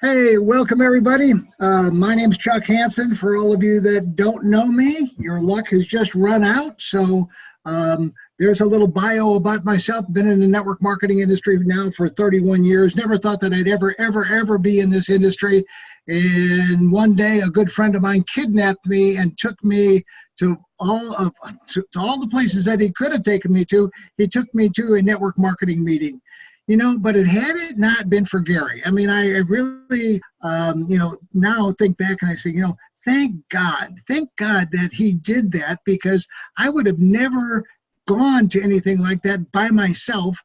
Hey, welcome everybody. My name's Chuck Hansen. For all of you that don't know me, your luck has just run out. So there's a little bio about myself. Been in the network marketing industry now for 31 years. Never thought that I'd ever be in this industry. And one day, a good friend of mine kidnapped me and took me to all the places that he could have taken me to. He took me to a network marketing meeting. But had it not been for Gary, I mean, I really, now think back and I say, thank God that he did that, because I would have never gone to anything like that by myself,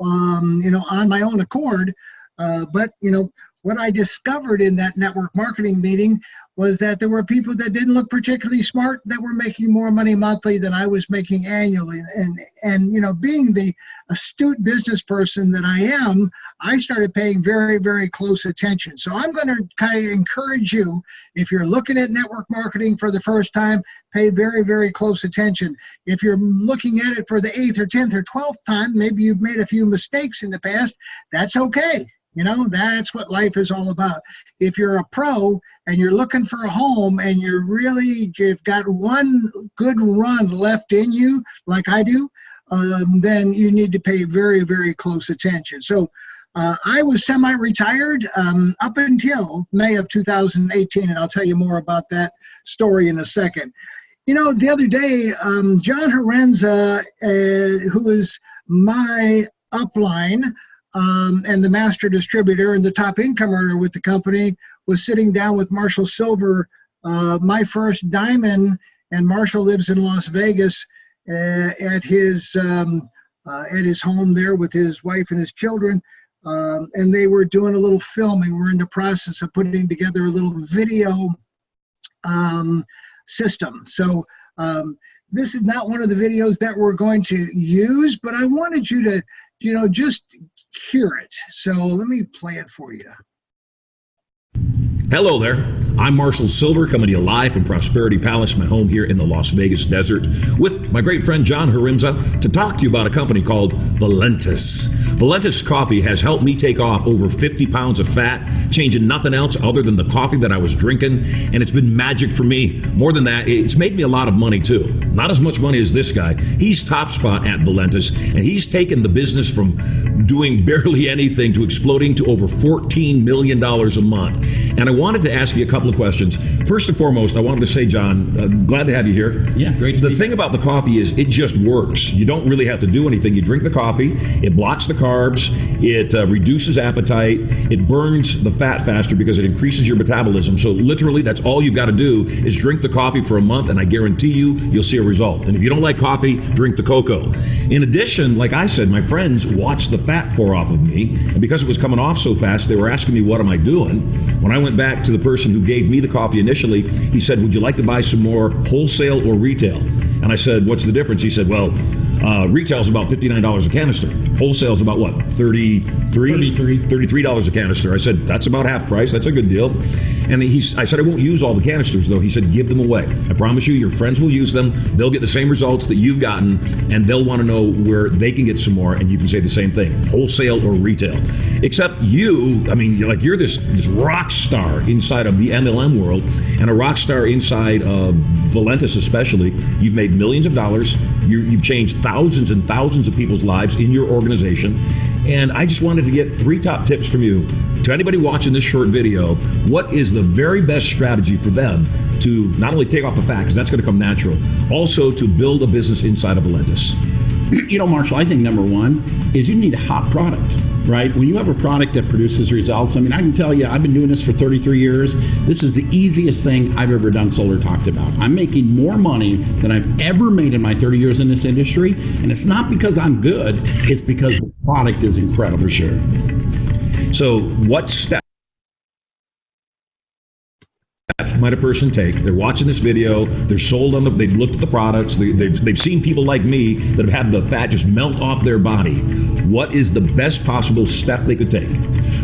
on my own accord. But what I discovered in that network marketing meeting was that there were people that didn't look particularly smart that were making more money monthly than I was making annually. And being the astute business person that I am, I started paying very, very close attention. So I'm going to kind of encourage you, if you're looking at network marketing for the first time, pay very, very close attention. If you're looking at it for the 8th or 10th or 12th time, maybe you've made a few mistakes in the past, that's okay. That's what life is all about. If you're a pro and you're looking for a home and you've got one good run left in you, like I do, then you need to pay very, very close attention. So I was semi-retired up until May of 2018, and I'll tell you more about that story in a second. The other day, John Herenza, who is my upline, and the master distributor and the top income earner with the company, was sitting down with Marshall Silver, my first diamond, and Marshall lives in Las Vegas at his home there with his wife and his children, and they were doing a little filming. We're in the process of putting together a little video system. So this is not one of the videos that we're going to use, but I wanted you to, just hear it. So let me play it for you. Hello there. I'm Marshall Silver, coming to you live from Prosperity Palace, my home here in the Las Vegas desert, with my great friend John Herenza to talk to you about a company called Valentus. Valentus coffee has helped me take off over 50 pounds of fat, changing nothing else other than the coffee that I was drinking, and it's been magic for me. More than that, it's made me a lot of money too. Not as much money as this guy. He's top spot at Valentus, and he's taken the business from doing barely anything to exploding to over $14 million a month. And I wanted to ask you a couple of questions. First and foremost, I wanted to say, John, glad to have you here. Yeah, great. The thing about the coffee is it just works. You don't really have to do anything. You drink the coffee, it blocks the carbs, it reduces appetite, it burns the fat faster because it increases your metabolism. So literally, that's all you've got to do is drink the coffee for a month, and I guarantee you'll see a result. And if you don't like coffee, drink the cocoa. In addition, like I said, my friends watched the fat pour off of me, and because it was coming off so fast, they were asking me, what am I doing? When I went back to the person who gave me the coffee initially, he said, would you like to buy some more wholesale or retail? And I said, what's the difference? He said, well, retail is about $59 a canister. Wholesale is about what? $33 a canister. I said, that's about half price. That's a good deal. And I said, I won't use all the canisters though. He said, give them away. I promise you, your friends will use them. They'll get the same results that you've gotten, and they'll want to know where they can get some more, and you can say the same thing, wholesale or retail. Except you're this rock star inside of the MLM world, and a rock star inside of Valentus especially. You've made millions of dollars. You've changed thousands and thousands of people's lives in your organization. And I just wanted to get 3 top tips from you. To anybody watching this short video, what is the very best strategy for them to not only take off the fat, because that's going to come natural, also to build a business inside of Valentus? Marshall, I think number one is you need a hot product, right? When you have a product that produces results, I can tell you, I've been doing this for 33 years. This is the easiest thing I've ever done sold or talked about. I'm making more money than I've ever made in my 30 years in this industry. And it's not because I'm good, it's because the product is incredible. For sure. So what steps might a person take? They're watching this video, they're sold on they've looked at the products, they've seen people like me that have had the fat just melt off their body. What is the best possible step they could take?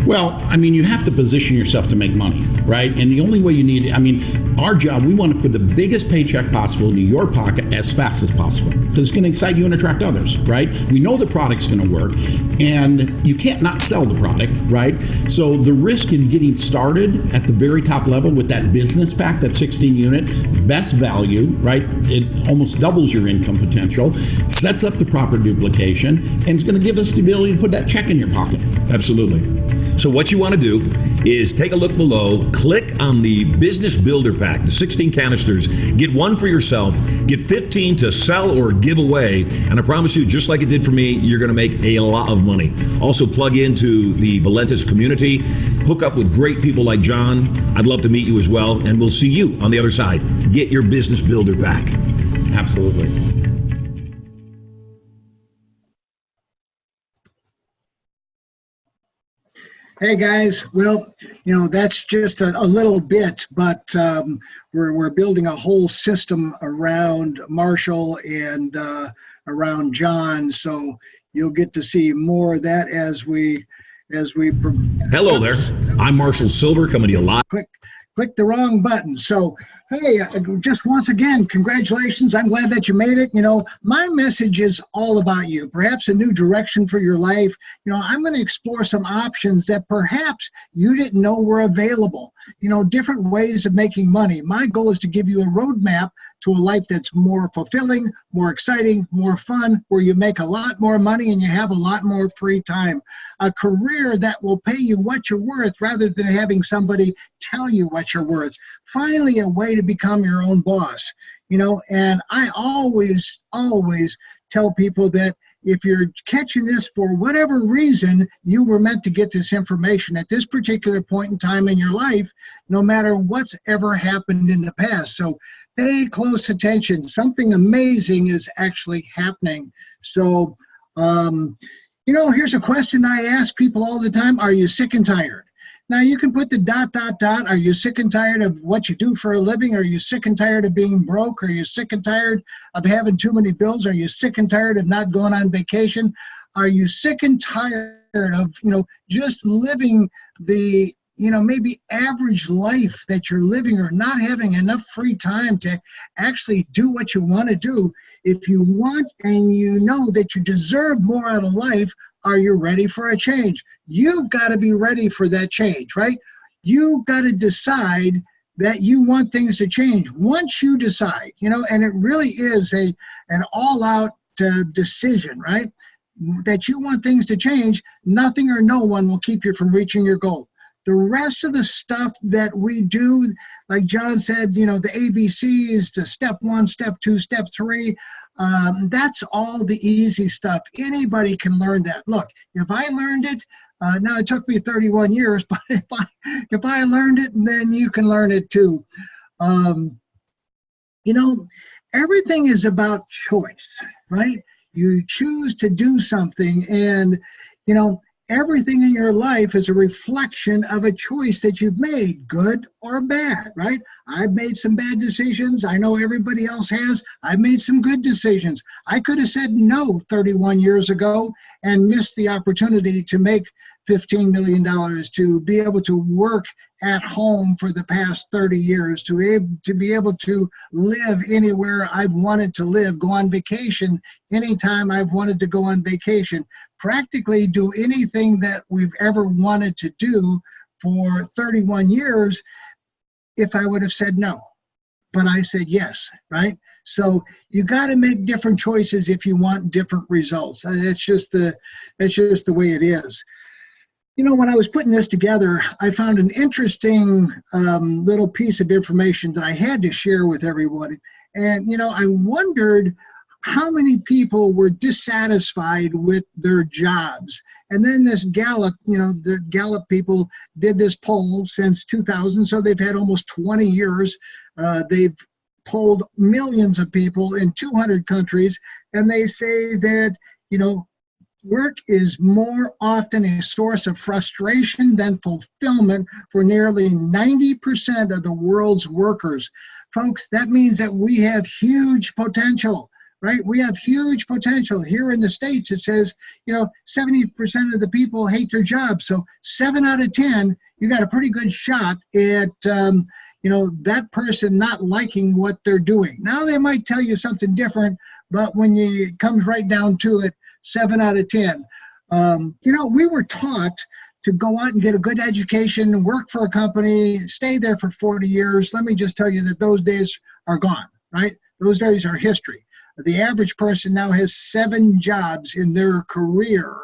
Well, I mean, you have to position yourself to make money, right? And the only way you need, I mean, our job, we want to put the biggest paycheck possible into your pocket as fast as possible because it's going to excite you and attract others, right? We know the product's going to work and you can't not sell the product, right? So the risk in getting started at the very top level with that business pack, that 16 unit, best value, right? It almost doubles your income potential, sets up the proper duplication, and it's going to give us the ability to put that check in your pocket. Absolutely. So what you want to do is take a look below, click on the Business Builder Pack, the 16 canisters, get one for yourself, get 15 to sell or give away, and I promise you, just like it did for me, you're going to make a lot of money. Also plug into the Valentus community, hook up with great people like John. I'd love to meet you as well, and we'll see you on the other side. Get your Business Builder Pack. Absolutely. Hey guys, well, that's just a little bit, but we're building a whole system around Marshall and around John, so you'll get to see more of that as we. Hello there, I'm Marshall Silver coming to you live. Click the wrong button. So, hey, just once again, congratulations. I'm glad that you made it. My message is all about you. Perhaps a new direction for your life. I'm going to explore some options that perhaps you didn't know were available. Different ways of making money. My goal is to give you a roadmap to a life that's more fulfilling, more exciting, more fun, where you make a lot more money and you have a lot more free time. A career that will pay you what you're worth rather than having somebody tell you what you're worth. Finally, a way to become your own boss. And I always tell people that if you're catching this for whatever reason, you were meant to get this information at this particular point in time in your life, no matter what's ever happened in the past. So pay close attention. Something amazing is actually happening. So, here's a question I ask people all the time. Are you sick and tired? Now, you can put the ... Are you sick and tired of what you do for a living? Are you sick and tired of being broke? Are you sick and tired of having too many bills? Are you sick and tired of not going on vacation? Are you sick and tired of, just living the, maybe average life that you're living or not having enough free time to actually do what you want to do? If you want and you know that you deserve more out of life, are you ready for a change? You've got to be ready for that change, right? You've got to decide that you want things to change. Once you decide, and it really is an all-out decision, right? That you want things to change, nothing or no one will keep you from reaching your goal. The rest of the stuff that we do, like John said, the ABCs, to step 1, step 2, step 3, that's all the easy stuff. Anybody can learn that. Look, if I learned it, now it took me 31 years, but if I learned it, then you can learn it too. Everything is about choice, right? You choose to do something, and, everything in your life is a reflection of a choice that you've made, good or bad, right? I've made some bad decisions. I know everybody else has. I've made some good decisions. I could have said no 31 years ago and missed the opportunity to make $15 million, to be able to work at home for the past 30 years, to be able to live anywhere I've wanted to live, go on vacation anytime I've wanted to go on vacation, practically do anything that we've ever wanted to do for 31 years if I would have said no. But I said yes, right? So you got to make different choices if you want different results. That's just the way it is. When I was putting this together, I found an interesting little piece of information that I had to share with everyone. And, I wondered how many people were dissatisfied with their jobs. And then this Gallup, the Gallup people did this poll since 2000, so they've had almost 20 years. They've polled millions of people in 200 countries, and they say that, work is more often a source of frustration than fulfillment for nearly 90% of the world's workers. Folks, that means that we have huge potential. right? We have huge potential. Here in the States, it says, 70% of the people hate their job. So 7 out of 10, you got a pretty good shot at, that person not liking what they're doing. Now, they might tell you something different, but when it comes right down to it, 7 out of 10. We were taught to go out and get a good education, work for a company, stay there for 40 years. Let me just tell you that those days are gone, right? Those days are history. The average person now has 7 jobs in their career,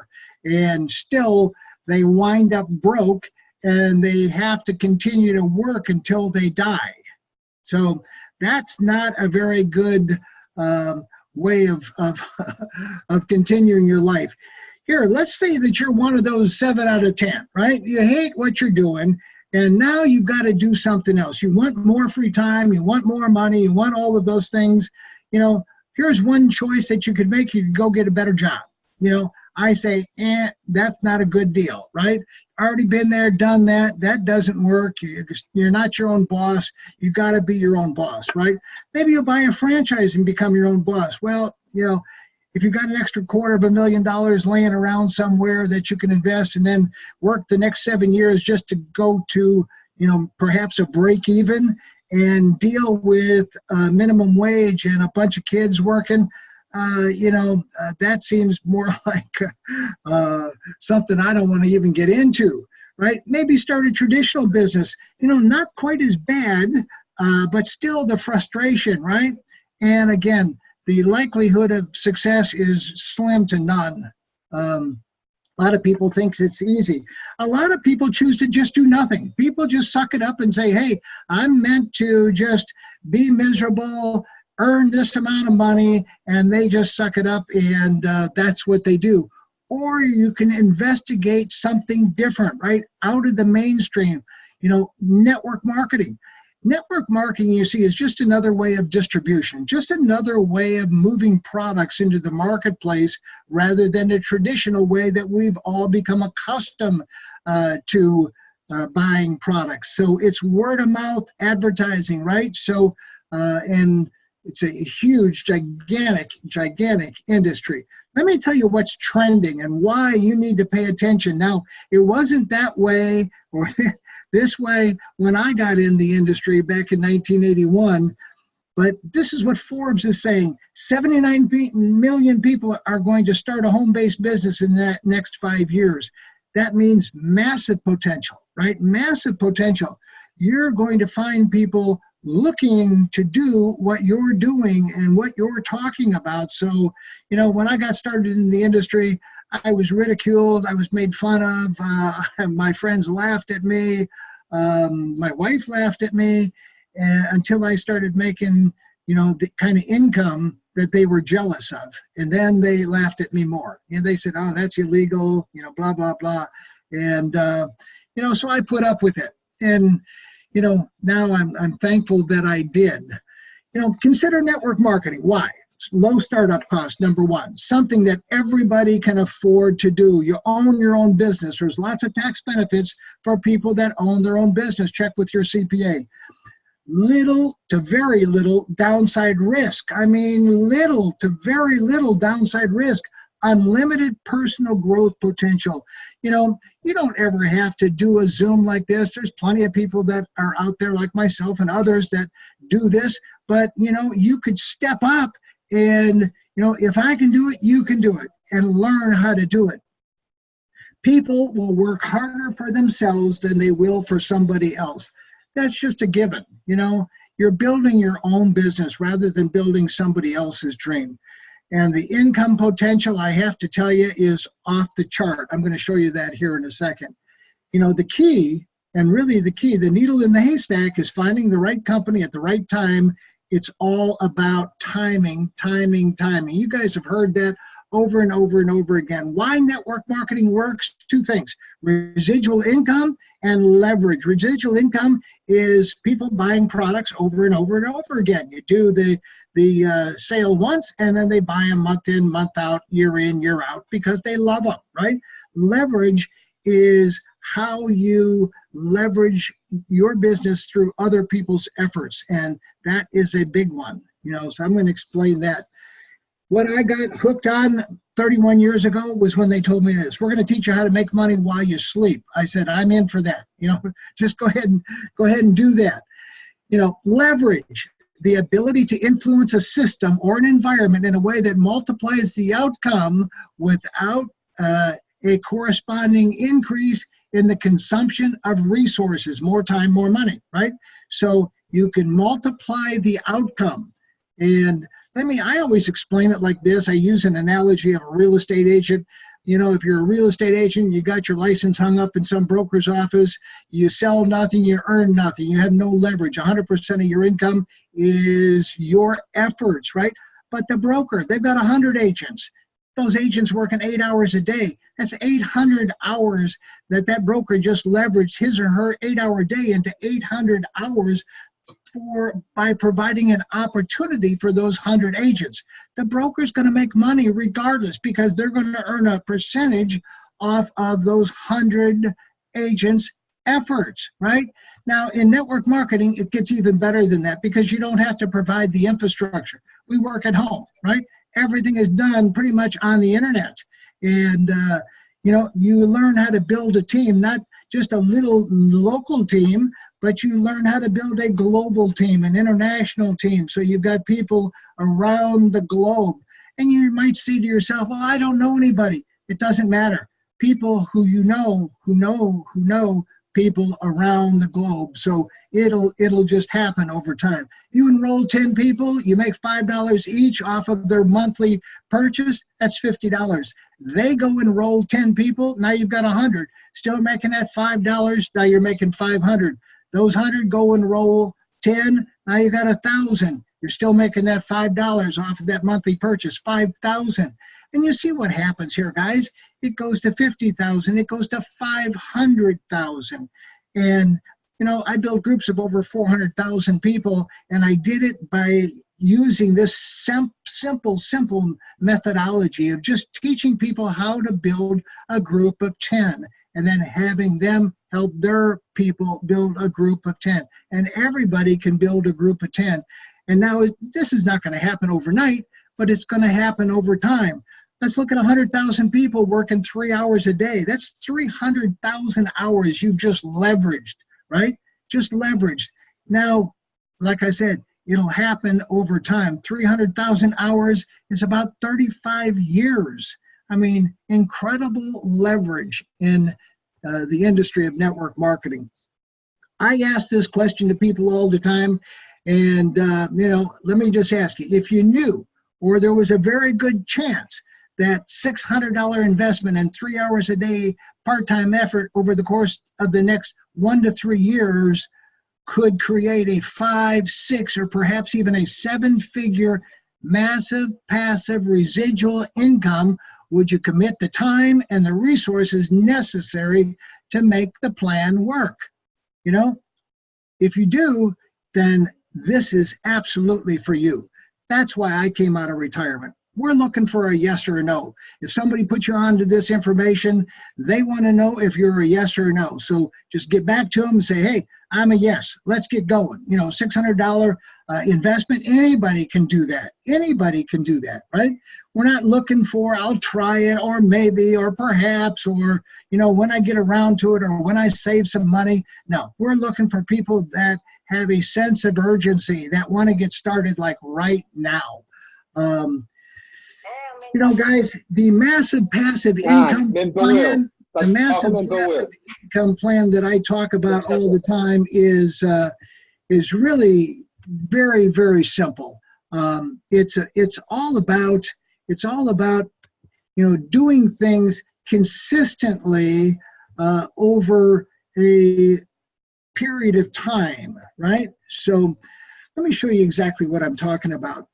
and still they wind up broke, and they have to continue to work until they die. So that's not a very good way of of continuing your life. Here, let's say that you're one of those 7 out of 10, right? You hate what you're doing, and now you've got to do something else. You want more free time, you want more money, you want all of those things. Here's one choice that you could make. You could go get a better job. I say, that's not a good deal, right? Already been there, done that. That doesn't work. You're not your own boss. You got to be your own boss, right? Maybe you'll buy a franchise and become your own boss. Well, if you've got an extra $250,000 laying around somewhere that you can invest and then work the next 7 years just to go to, perhaps a break even and deal with minimum wage and a bunch of kids working, that seems more like something I don't want to even get into, right? Maybe start a traditional business, not quite as bad, but still the frustration, right? And again, the likelihood of success is slim to none. A lot of people think it's easy. A lot of people choose to just do nothing. People just suck it up and say, hey, I'm meant to just be miserable, earn this amount of money, and they just suck it up, and that's what they do. Or you can investigate something different, right? Out of the mainstream, network marketing. Network marketing, you see, is just another way of distribution, just another way of moving products into the marketplace rather than the traditional way that we've all become accustomed to buying products. So it's word of mouth advertising, right? So, and it's a huge, gigantic industry. Let me tell you what's trending and why you need to pay attention. Now, it wasn't that way or this way when I got in the industry back in 1981, but this is what Forbes is saying. 79 million people are going to start a home-based business in the next 5 years. That means massive potential, right? Massive potential. You're going to find people looking to do what you're doing and what you're talking about. So, when I got started in the industry, I was ridiculed. I was made fun of. My friends laughed at me. My wife laughed at me until I started making, the kind of income that they were jealous of. And then they laughed at me more. And they said, oh, that's illegal, blah, blah, blah. And, so I put up with it. And, now I'm thankful that I did. Consider network marketing. Why? It's low startup cost, number one. Something that everybody can afford to do. You own your own business. There's lots of tax benefits for people that own their own business. Check with your CPA. Little to very little downside risk. I mean, little to very little downside risk. Unlimited personal growth potential. You don't ever have to do a Zoom like this. There's plenty of people that are out there like myself and others that do this, but you could step up and, if I can do it, you can do it, and learn how to do it. People will work harder for themselves than they will for somebody else. That's just a given. You're building your own business rather than building somebody else's dream. And the income potential, I have to tell you, is off the chart. I'm going to show you that here in a second. The key, and really the key, the needle in the haystack, is finding the right company at the right time. It's all about timing. You guys have heard that over and over and over again. Why network marketing works? 2 things: residual income and leverage. Residual income is people buying products over and over and over again. You do the sale once, and then they buy them month in, month out, year in, year out, because they love them, right? Leverage is how you leverage your business through other people's efforts, and that is a big one. So I'm going to explain that. What I got hooked on 31 years ago was when they told me this: we're going to teach you how to make money while you sleep. I said, I'm in for that. Just go ahead and do that. Leverage the ability to influence a system or an environment in a way that multiplies the outcome without a corresponding increase in the consumption of resources, more time, more money, right? So you can multiply the outcome. And I always explain it like this. I use an analogy of a real estate agent. If you're a real estate agent, you got your license hung up in some broker's office, you sell nothing, you earn nothing, you have no leverage. 100% of your income is your efforts, right? But the broker, they've got 100 agents. Those agents working 8 hours a day. That's 800 hours that broker just leveraged his or her 8-hour day into 800 hours by providing an opportunity for those 100 agents. The broker's going to make money regardless, because they're going to earn a percentage off of those 100 agents' efforts, right? Now, in network marketing, it gets even better than that, because you don't have to provide the infrastructure. We work at home, right? Everything is done pretty much on the internet. And, you learn how to build a team, not just a little local team, but you learn how to build a global team, an international team. So you've got people around the globe. And you might say to yourself, well, I don't know anybody. It doesn't matter. People who know people around the globe. So it'll just happen over time. You enroll 10 people, you make $5 each off of their monthly purchase, that's $50. They go enroll 10 people, now you've got 100. Still making that $5, now you're making 500. Those 100 go enroll 10, now you got 1,000. You're still making that $5 off of that monthly purchase, 5,000. And you see what happens here, guys. It goes to 50,000, it goes to 500,000. And, I built groups of over 400,000 people, and I did it by using this simple methodology of just teaching people how to build a group of 10, and then having them help their people build a group of 10. And everybody can build a group of 10. And now this is not going to happen overnight, but it's going to happen over time. Let's look at 100,000 people working 3 hours a day. That's 300,000 hours you've just leveraged, right? Just leveraged. Now, like I said, it'll happen over time. 300,000 hours is about 35 years. Incredible leverage in the industry of network marketing. I ask this question to people all the time. And, let me just ask you, if you knew, or there was a very good chance that $600 investment and 3 hours a day part-time effort over the course of the next 1 to 3 years could create a 5, 6, or perhaps even a 7-figure massive passive residual income, would you commit the time and the resources necessary to make the plan work? If you do, then this is absolutely for you. That's why I came out of retirement. We're looking for a yes or a no. If somebody puts you on to this information, they want to know if you're a yes or a no. So just get back to them and say, hey, I'm a yes. Let's get going. $600 investment, anybody can do that. Anybody can do that, right? We're not looking for, I'll try it, or maybe, or perhaps, or, when I get around to it, or when I save some money. No, we're looking for people that have a sense of urgency, that want to get started like right now. Guys, the massive passive income plan, income plan that I talk about all the time is really very, very simple. It's all about doing things consistently over a period of time, right? So let me show you exactly what I'm talking about.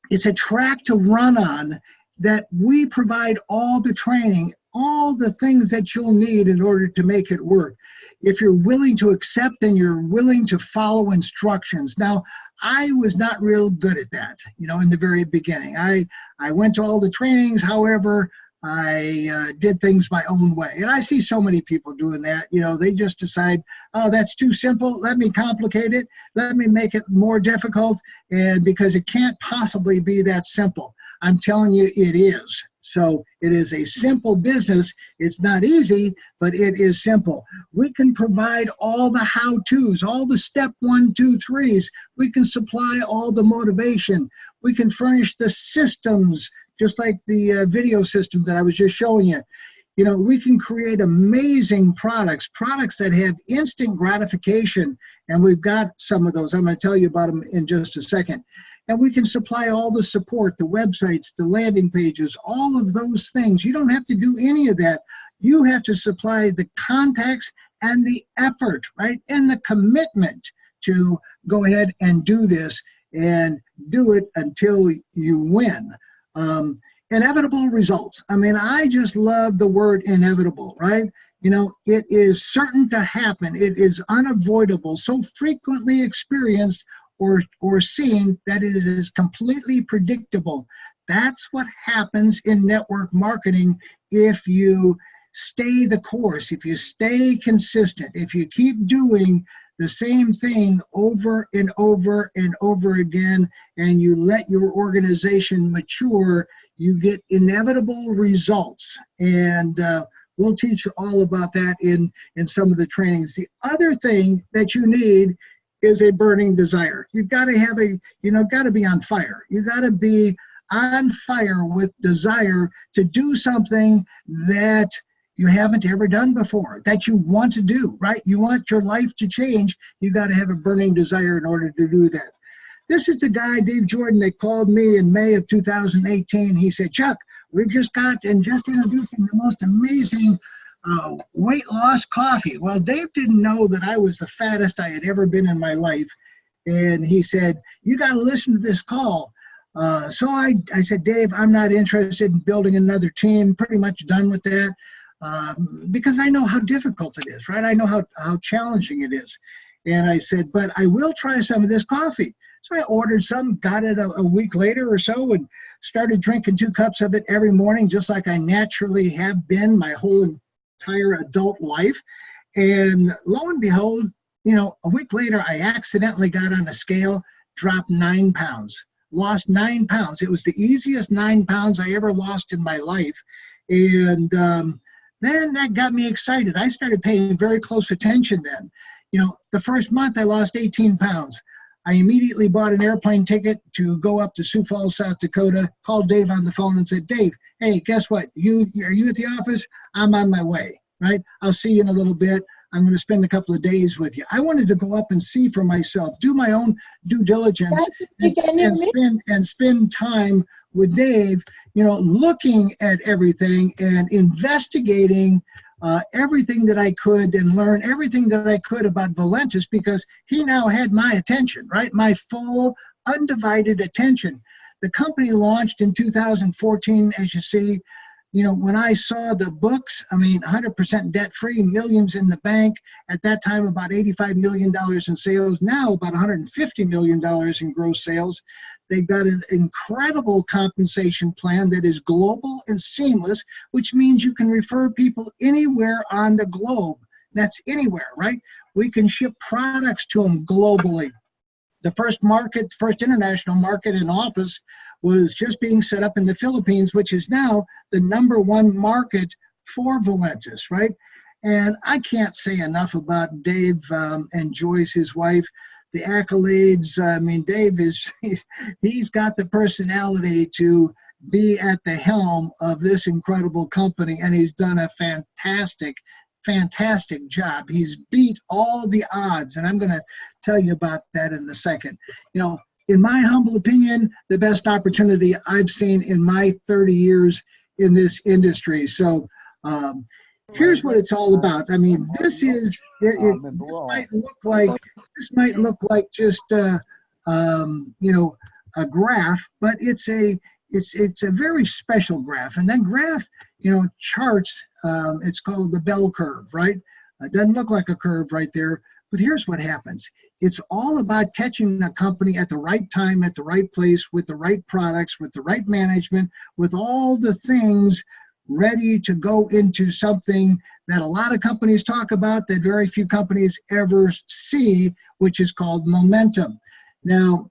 It's a track to run on that we provide all the training, all the things that you'll need in order to make it work. If you're willing to accept and you're willing to follow instructions. Now, I was not real good at that, in the very beginning. I went to all the trainings. However, I did things my own way. And I see so many people doing that. You know, they just decide, oh, that's too simple. Let me complicate it. Let me make it more difficult. And because it can't possibly be that simple. I'm telling you, it is. So it is a simple business. It's not easy, but it is simple. We can provide all the how-tos, all the step 1, 2, 3s. We can supply all the motivation. We can furnish the systems, just like the video system that I was just showing you. You know, we can create amazing products that have instant gratification, and we've got some of those. I'm going to tell you about them in just a second. And we can supply all the support, the websites, the landing pages, all of those things. You don't have to do any of that. You have to supply the contacts and the effort, right? And the commitment to go ahead and do this and do it until you win. Inevitable results. I mean, I just love the word inevitable, right? You know, it is certain to happen. It is unavoidable, so frequently experienced or seen that it is completely predictable. That's what happens in network marketing if you stay the course, if you stay consistent, if you keep doing the same thing over and over and over again, and you let your organization mature, you get inevitable results. And we'll teach you all about that in some of the trainings. The other thing that you need is a burning desire. You've got to have got to be on fire. You got to be on fire with desire to do something that you haven't ever done before, that you want to do, right? You want your life to change. You got to have a burning desire in order to do that. This is the guy, Dave Jordan, that called me in May of 2018. He said, Chuck, we've just got and just introducing the most amazing weight loss coffee. Well, Dave didn't know that I was the fattest I had ever been in my life. And he said, you got to listen to this call. So I said, Dave, I'm not interested in building another team, pretty much done with that, because I know how difficult it is, right? I know how challenging it is. And I said, but I will try some of this coffee. So I ordered some, got it a week later or so, and started drinking 2 cups of it every morning, just like I naturally have been my whole entire adult life. And lo and behold, a week later, I accidentally got on a scale, dropped 9 pounds, lost 9 pounds. It was the easiest 9 pounds I ever lost in my life. And then that got me excited. I started paying very close attention then. The first month I lost 18 pounds. I immediately bought an airplane ticket to go up to Sioux Falls, South Dakota, called Dave on the phone and said, Dave, hey, guess what? Are you at the office? I'm on my way, right? I'll see you in a little bit. I'm going to spend a couple of days with you. I wanted to go up and see for myself, do my own due diligence and spend time with Dave, looking at everything and investigating everything that I could and learn everything that I could about Valentus, because he now had my attention, right? My full, undivided attention. The company launched in 2014, as you see. When I saw the books, 100% debt-free, millions in the bank. At that time, about $85 million in sales. Now, about $150 million in gross sales. They've got an incredible compensation plan that is global and seamless, which means you can refer people anywhere on the globe. That's anywhere, right? We can ship products to them globally. The first international market and office was just being set up in the Philippines, which is now the #1 market for Valentus, right? And I can't say enough about Dave and Joyce, his wife. The accolades, Dave he's got the personality to be at the helm of this incredible company, and he's done a fantastic job. He's beat all the odds, and I'm going to tell you about that in a second. In my humble opinion, the best opportunity I've seen in my 30 years in this industry. So here's what it's all about. This might look like just a graph, but it's a very special graph. And that graph, charts. It's called the bell curve, right? It doesn't look like a curve right there, but here's what happens. It's all about catching a company at the right time, at the right place, with the right products, with the right management, with all the things ready to go into something that a lot of companies talk about that very few companies ever see, which is called momentum. Now,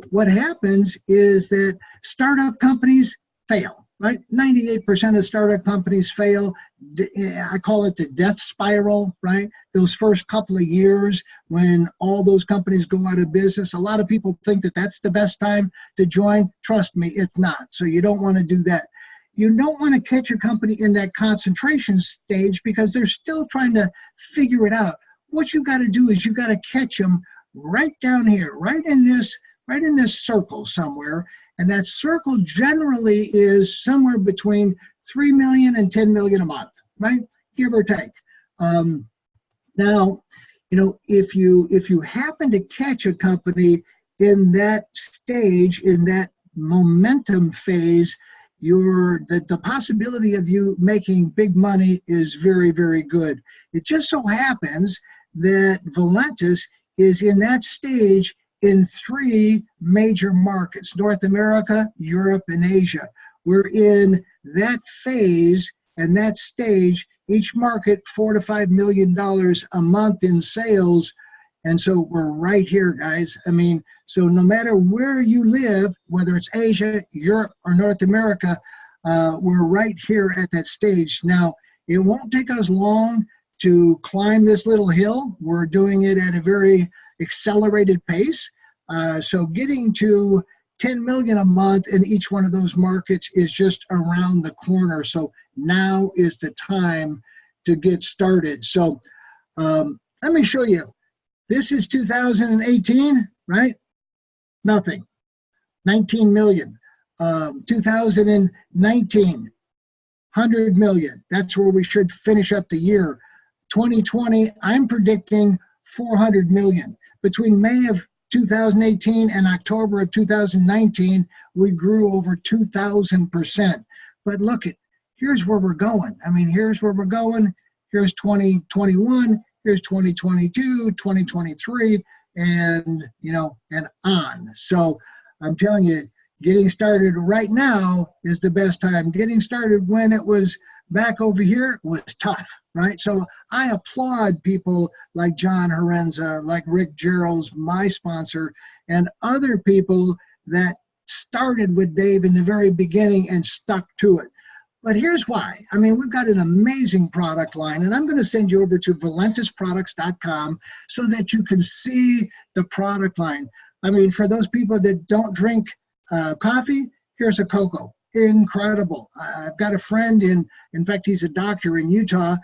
what happens is that startup companies fail, right? 98% of startup companies fail. I call it the death spiral, right? Those first couple of years when all those companies go out of business, a lot of people think that that's the best time to join. Trust me, it's not. So you don't want to do that. You don't want to catch your company in that concentration stage because they're still trying to figure it out. What you got to do is you got to catch them right down here, right in this circle somewhere. And that circle generally is somewhere between 3 million and 10 million a month, right? Give or take. Now, if you happen to catch a company in that stage, in that momentum phase, the possibility of you making big money is very, very good. It just so happens that Valentus is in that stage in 3 major markets: North America, Europe, and Asia. We're in that phase and that stage, each market $4 to $5 million a month in sales. And so we're right here, guys. I mean, so no matter where you live, whether it's Asia, Europe, or North America, we're right here at that stage. Now, it won't take us long to climb this little hill. We're doing it at a very accelerated pace. So getting to 10 million a month in each one of those markets is just around the corner. So now is the time to get started. So let me show you. This is 2018, right? Nothing. 19 million. 2019, 100 million. That's where we should finish up the year. 2020, I'm predicting 400 million. Between May of 2018 and October of 2019, we grew over 2,000%. But look, here's where we're going. I mean, here's where we're going. Here's 2021. Here's 2022, 2023, and on. So I'm telling you, getting started right now is the best time. Getting started when it was back over here was tough, right? So I applaud people like John Herenza, like Rick Gerald's, my sponsor, and other people that started with Dave in the very beginning and stuck to it. But here's why. I mean, we've got an amazing product line, and I'm going to send you over to valentusproducts.com so that you can see the product line. I mean, for those people that don't drink coffee, here's a cocoa. Incredible. I've got a friend in fact, he's a doctor in Utah.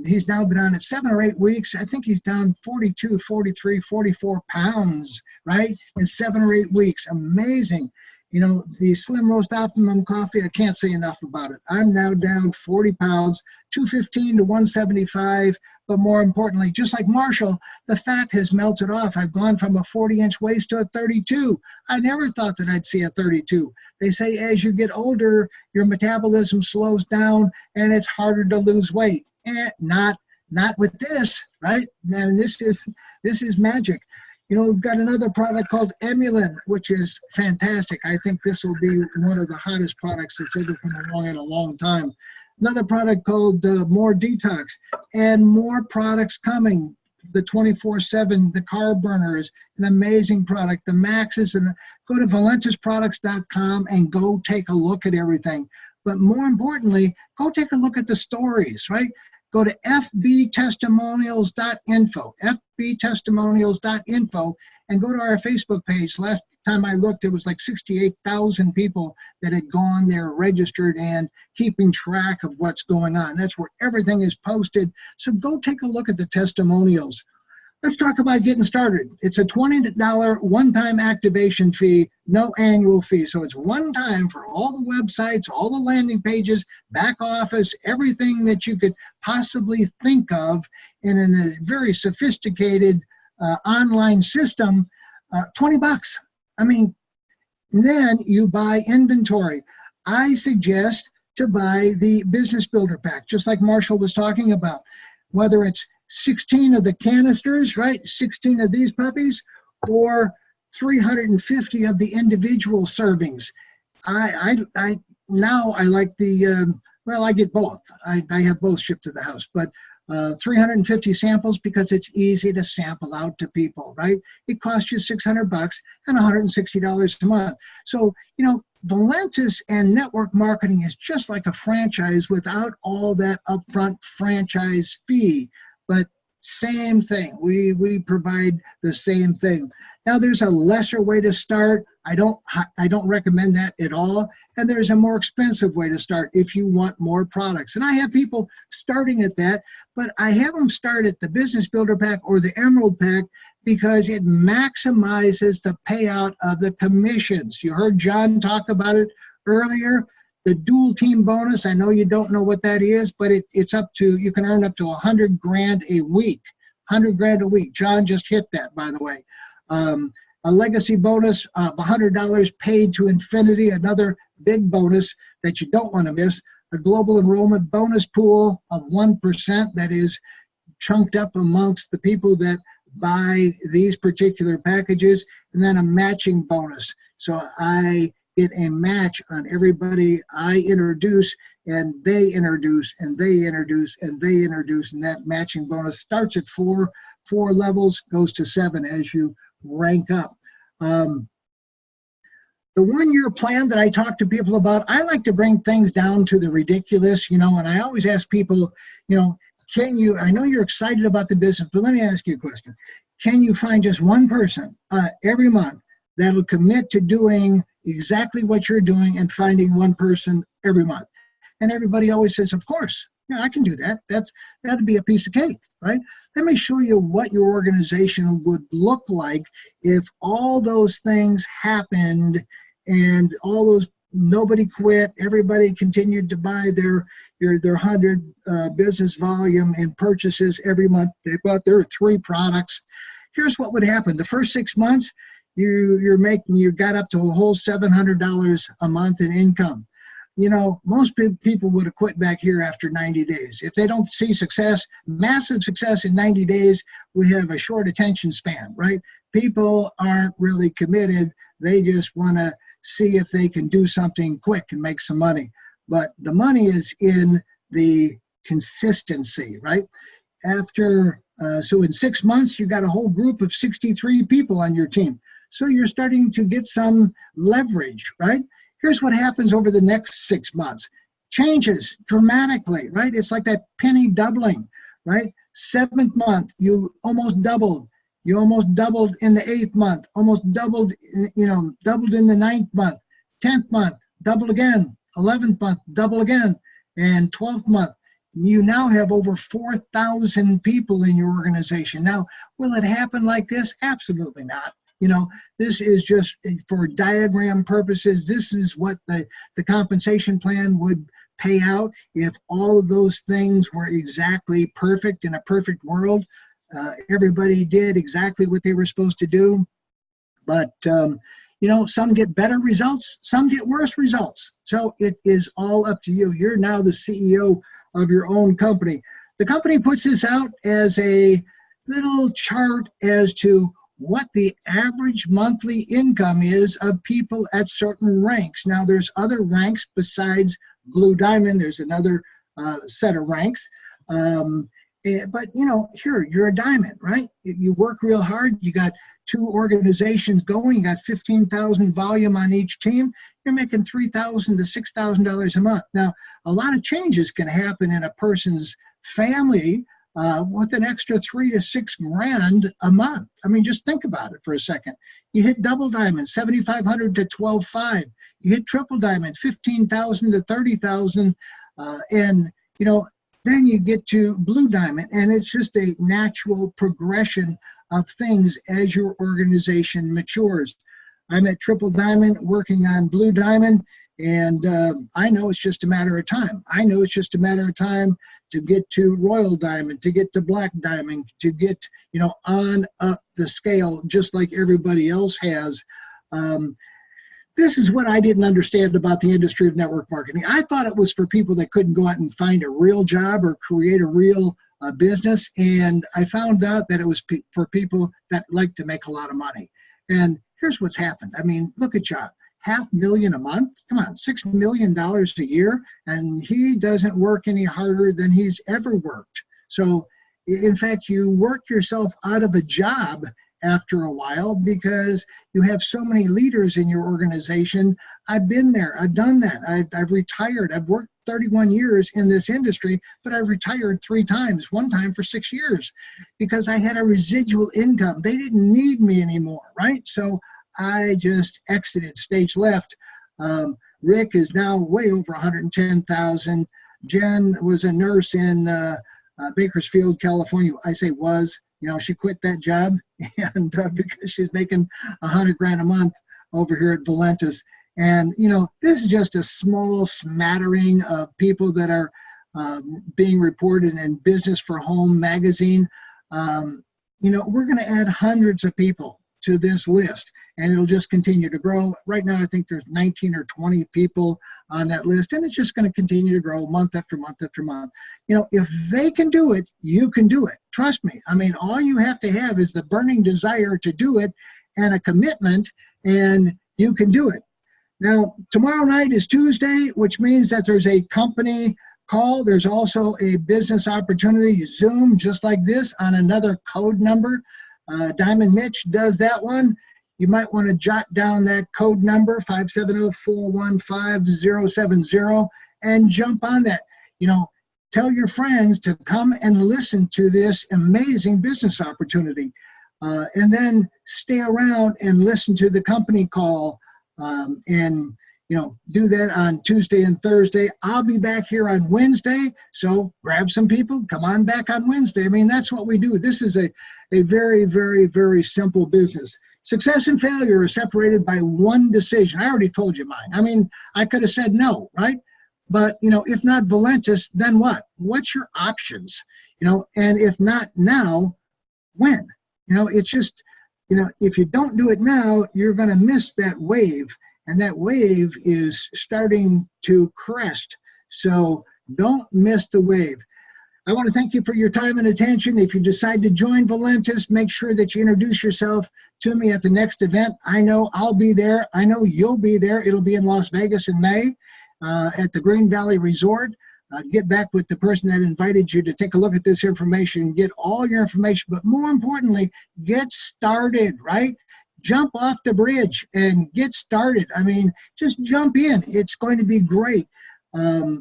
He's now been on it 7 or 8 weeks. I think he's down 42, 43, 44 pounds, right? In 7 or 8 weeks. Amazing. The Slim Roast Optimum coffee, I can't say enough about it. I'm now down 40 pounds, 215 to 175. But more importantly, just like Marshall, the fat has melted off. I've gone from a 40-inch waist to a 32. I never thought that I'd see a 32. They say as you get older, your metabolism slows down and it's harder to lose weight. Not with this, right? Man, this is magic. We've got another product called Emulin, which is fantastic. I think this will be one of the hottest products that's ever come along in a long time. Another product called More Detox, and more products coming. The 24/7, the carb burner is an amazing product. The Maxes, and go to valentusproducts.com and go take a look at everything. But more importantly, go take a look at the stories, right? Go to fbtestimonials.info, fbtestimonials.info, and go to our Facebook page. Last time I looked, it was like 68,000 people that had gone there, registered, and keeping track of what's going on. That's where everything is posted. So go take a look at the testimonials. Let's talk about getting started. It's a $20 one-time activation fee, no annual fee. So it's one time for all the websites, all the landing pages, back office, everything that you could possibly think of in a very sophisticated online system, $20. I mean, then you buy inventory. I suggest to buy the Business Builder Pack, just like Marshall was talking about, whether it's 16 of the canisters, right? 16 of these puppies, or 350 of the individual servings. I like the Well, I get both. I have both shipped to the house, but 350 samples because it's easy to sample out to people, right? It costs you $600 and $160 a month. So, Valentus and network marketing is just like a franchise without all that upfront franchise fee, but same thing. We provide the same thing. Now there's a lesser way to start. I don't recommend that at all. And there's a more expensive way to start if you want more products. And I have people starting at that, but I have them start at the Business Builder Pack or the Emerald Pack because it maximizes the payout of the commissions. You heard John talk about it earlier. The dual team bonus, I know you don't know what that is, but it's up to, you can earn up to $100,000 a week. $100,000 a week. John just hit that, by the way. A legacy bonus of $100 paid to infinity, another big bonus that you don't want to miss. A global enrollment bonus pool of 1% that is chunked up amongst the people that buy these particular packages, and then a matching bonus. So I get a match on everybody I introduce, and they introduce, and they introduce, and they introduce, and that matching bonus starts at four levels, goes to 7 as you rank up. The 1-year plan that I talk to people about, I like to bring things down to the ridiculous, and I always ask people, can you, I know you're excited about the business, but let me ask you a question. Can you find just one person every month that'll commit to doing exactly what you're doing and finding one person every month? And everybody always says, of course, I can do that. That'd be a piece of cake, right? Let me show you what your organization would look like if all those things happened and all those, nobody quit, everybody continued to buy their 100 business volume and purchases every month. They bought their 3 products. Here's what would happen. The first 6 months, you got up to a whole $700 a month in income. Most people would have quit back here after 90 days. If they don't see success, massive success in 90 days, we have a short attention span, right? People aren't really committed. They just want to see if they can do something quick and make some money. But the money is in the consistency, right? So in 6 months, you got a whole group of 63 people on your team. So you're starting to get some leverage, right? Here's what happens over the next 6 months. Changes dramatically, right? It's like that penny doubling, right? 7th month, you almost doubled. You almost doubled in the 8th month, almost doubled, doubled in the 9th month. 10th month, double again. 11th month, double again. And 12th month, you now have over 4,000 people in your organization. Now, will it happen like this? Absolutely not. This is just for diagram purposes. This is what the compensation plan would pay out if all of those things were exactly perfect in a perfect world. Everybody did exactly what they were supposed to do. But, some get better results, some get worse results. So it is all up to you. You're now the CEO of your own company. The company puts this out as a little chart as to what the average monthly income is of people at certain ranks. Now, there's other ranks besides Blue Diamond. There's another set of ranks. But, here, you're a diamond, right? You work real hard. You got 2 organizations going. You got 15,000 volume on each team. You're making $3,000 to $6,000 a month. Now, a lot of changes can happen in a person's family with an extra $3,000 to $6,000 a month. I mean, just think about it for a second. You hit double diamond, $7,500 to $12,500. You hit triple diamond, $15,000 to $30,000, and then you get to blue diamond, and it's just a natural progression of things as your organization matures. I'm at triple diamond working on blue diamond, and I know it's just a matter of time. I know it's just a matter of time to get to royal diamond, to get to black diamond, to get, on up the scale, just like everybody else has. This is what I didn't understand about the industry of network marketing. I thought it was for people that couldn't go out and find a real job or create a real business. And I found out that it was for people that like to make a lot of money. And here's what's happened. I mean, look at John. $500,000 a month. Come on, $6 million a year, and he doesn't work any harder than he's ever worked. So in fact, you work yourself out of a job after a while because you have so many leaders in your organization. I've been there. I've done that. I've retired. I've worked 31 years in this industry, but I've retired 3 times, one time for 6 years, because I had a residual income. They didn't need me anymore, right? So I just exited, stage left. Rick is now way over 110,000. Jen was a nurse in Bakersfield, California. I say was, she quit that job and because she's making $100,000 a month over here at Valentus. And, this is just a small smattering of people that are being reported in Business for Home magazine. We're going to add hundreds of people to this list, and it'll just continue to grow. Right now, I think there's 19 or 20 people on that list, and it's just going to continue to grow month after month after month. If they can do it, you can do it. Trust me. I mean, all you have to have is the burning desire to do it and a commitment, and you can do it. Now, tomorrow night is Tuesday, which means that there's a company call. There's also a business opportunity Zoom, just like this, on another code number. Diamond Mitch does that one. You might want to jot down that code number, 570-415-070, and jump on that. Tell your friends to come and listen to this amazing business opportunity. And then stay around and listen to the company call. And do that on Tuesday and Thursday. I'll be back here on Wednesday, so grab some people, come on back on Wednesday. I mean, that's what we do. This is a very, very, very simple business. Success and failure are separated by one decision. I already told you mine. I mean, I could have said no, right? But, if not Valentus, then what? What's your options? And if not now, when? It's just, if you don't do it now, you're going to miss that wave. And that wave is starting to crest. So don't miss the wave. I want to thank you for your time and attention. If you decide to join Valentus, make sure that you introduce yourself to me at the next event. I know I'll be there. I know you'll be there. It'll be in Las Vegas in May at the Green Valley Resort. Get back with the person that invited you to take a look at this information, get all your information, but more importantly, get started, right? Jump off the bridge and get started. I mean, just jump in. It's going to be great. I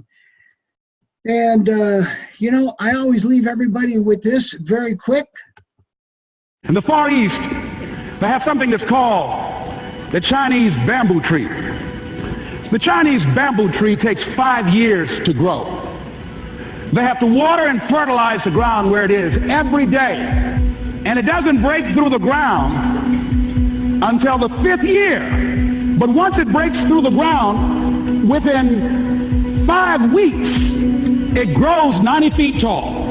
always leave everybody with this very quick. In the Far East, they have something that's called the Chinese bamboo tree. The Chinese bamboo tree takes 5 years to grow. They have to water and fertilize the ground where it is every day. And it doesn't break through the ground until the 5th year. But once it breaks through the ground, within 5 weeks, it grows 90 feet tall.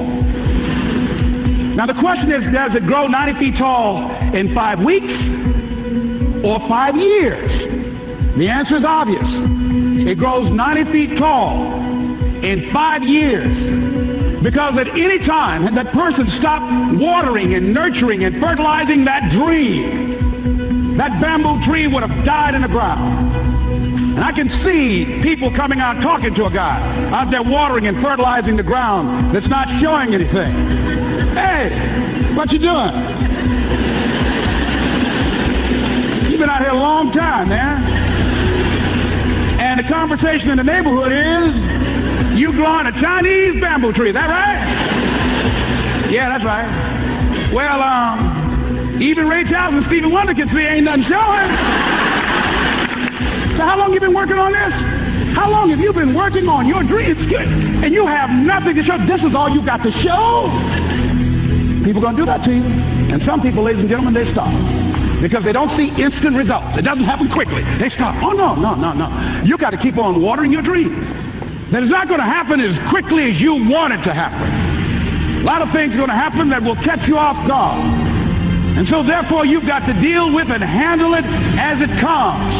Now the question is, does it grow 90 feet tall in 5 weeks or 5 years? The answer is obvious. It grows 90 feet tall in 5 years. Because at any time had that person stopped watering and nurturing and fertilizing that dream, that bamboo tree would have died in the ground. And I can see people coming out talking to a guy out there watering and fertilizing the ground that's not showing anything. Hey, what you doing? You've been out here a long time, man. And the conversation in the neighborhood is, you growing a Chinese bamboo tree, is that right? Yeah, that's right. Well, even Ray Charles and Stevie Wonder can see ain't nothing showing. So how long you been working on this? How long have you been working on your dreams? And you have nothing to show. This is all you got to show. People gonna do that to you. And some people, ladies and gentlemen, they stop. Because they don't see instant results. It doesn't happen quickly. They stop. Oh, no. You got to keep on watering your dream. That is not going to happen as quickly as you want it to happen. A lot of things are going to happen that will catch you off guard. And so therefore you've got to deal with and handle it as it comes.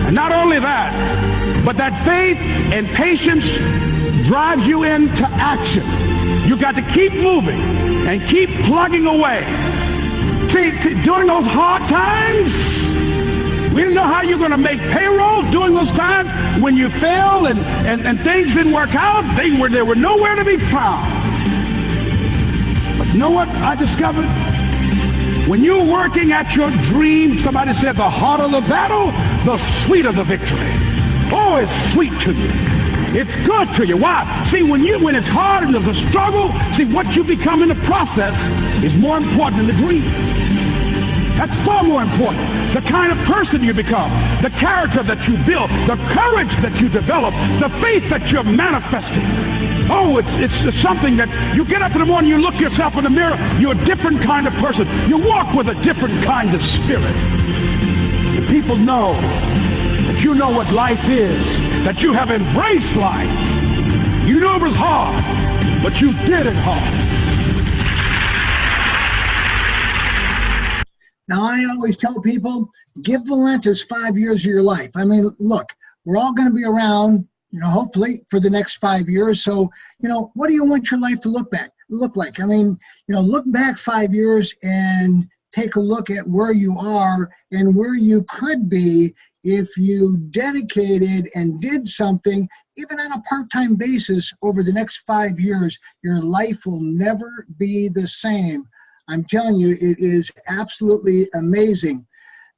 And not only that, but that faith and patience drives you into action. You've got to keep moving and keep plugging away. See, during those hard times, We didn't know how you're going to make payroll during those times when you failed and things didn't work out. They were nowhere to be found. But you know what I discovered? When you're working at your dream, somebody said the harder the battle, the sweeter the victory. Oh, it's sweet to you. It's good to you. Why? See, when it's hard and there's a struggle, see, what you become in the process is more important than the dream. That's far more important. The kind of person you become, the character that you build, the courage that you develop, the faith that you're manifesting. Oh, it's something that you get up in the morning, you look yourself in the mirror, you're a different kind of person. You walk with a different kind of spirit. And people know that you know what life is, that you have embraced life. You knew it was hard, but you did it hard. Now, I always tell people, give Valentus 5 years of your life. I mean, look, we're all going to be around, hopefully for the next 5 years. So, what do you want your life to look like? I mean, look back 5 years and take a look at where you are and where you could be if you dedicated and did something, even on a part-time basis, over the next 5 years. Your life will never be the same. I'm telling you, it is absolutely amazing.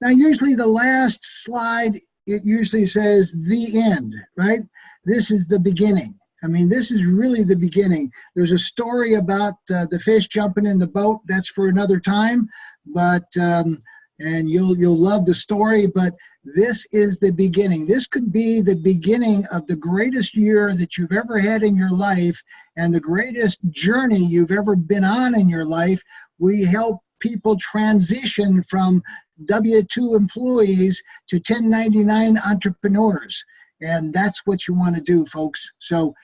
Now, usually the last slide, it usually says the end, right? This is the beginning. I mean, this is really the beginning. There's a story about the fish jumping in the boat. That's for another time, but and you'll love the story. But this is the beginning. This could be the beginning of the greatest year that you've ever had in your life, and the greatest journey you've ever been on in your life. We help people transition from W-2 employees to 1099 entrepreneurs. And that's what you want to do, folks. So,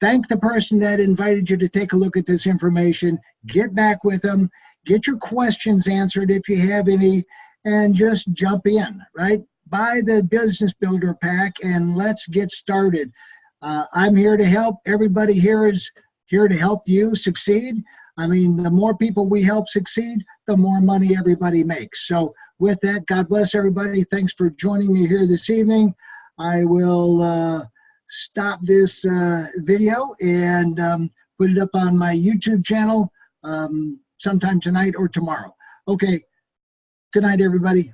thank the person that invited you to take a look at this information. Get back with them. Get your questions answered if you have any, and just jump in, right? Buy the Business Builder Pack and let's get started. I'm here to help. Everybody here is here to help you succeed. I mean, the more people we help succeed, the more money everybody makes. So with that, God bless everybody. Thanks for joining me here this evening. I will stop this video and put it up on my YouTube channel sometime tonight or tomorrow. Okay. Good night, everybody.